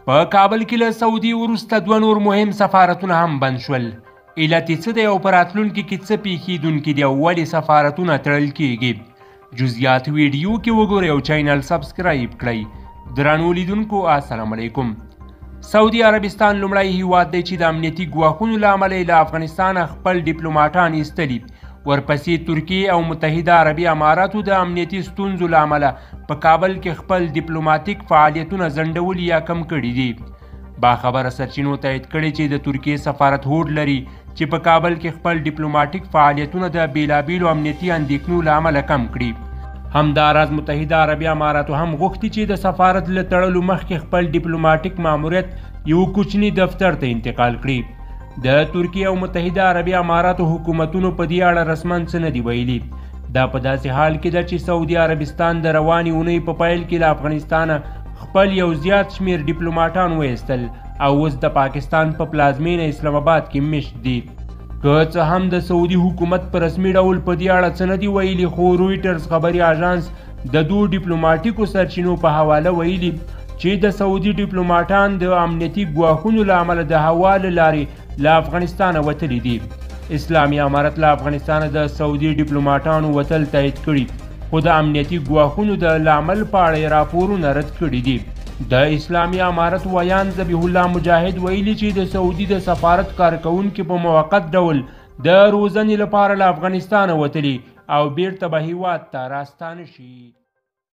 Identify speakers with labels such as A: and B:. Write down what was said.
A: په کابل کې له سعودي وروسته دوه نور مهم سفارتونه هم بند شول. علت یې څه دی او په راتلونکي کې څه پیښیدونکي دي او ولې سفارتونه تړل کیږي؟ جزئیات ویډیو کې وګورئ او چینل سبسکرایب کړئ. درنو لیدونکو السلام علیکم. سعودي عربستان لومړی هیواد دی چې د امنیتي ګواښونو له امله له افغانستانه خپل ډیپلوماټان ایستلي. ورپسې ترکیې او متحده عربي اماراتو د امنیتي ستونزو له امله په کابل کې خپل ډیپلوماټیک فعالیتونه ځنډولي یا کم کړي دي. باخبره سرچینو تایید کړي چې د ترکیې سفارت هوډ لري چې په کابل کې خپل ډیپلوماټیک فعالیتونه د بیلابیلو امنیتي اندېښنو له امله کم کړي. همداراز متحده عربي اماراتو هم غوښتي چې د سفارت له تړلو مخکې خپل ډیپلوماټیک ماموریت یو کوچني دفتر ته انتقال کړي. د ترکیې او متحده عربي اماراتو حکومتونو په دې اړه رسما څه نه دي ویلي. دا په داسې حال کې ده چې سعودي عربستان د روانې اونۍ په پیل کې له افغانستانه خپل یو زیات شمیر ډیپلوماټان وایستل او اوس د پاکستان په پلازمینه اسلام آباد کې مشت دي. که څه هم د سعودي حکومت په رسمي ډول په دې اړه څه نه دي ویلي، خو رویټرز خبري اژانس د دوه ډیپلوماټیکو سرچینو په حواله ویلي چې د سعودي ډیپلوماټان د امنیتي ګواښونو له امله د هوا له لارې له افغانستانه وتلي دي. اسلامي امارت له افغانستانه د سعودي ډیپلوماټانو وتل تایید کړي، خو د امنیتي ګواښونو د لامل په اړه راپورونه رد کړي دي. د اسلامي امارت ویان ذبیح الله مجاهد ویلي چې د سعودي د سفارت کارکونکي په موقت ډول د روزنې لپاره له افغانستانه وتلي او بیرته به هیواد ته راستانه شي.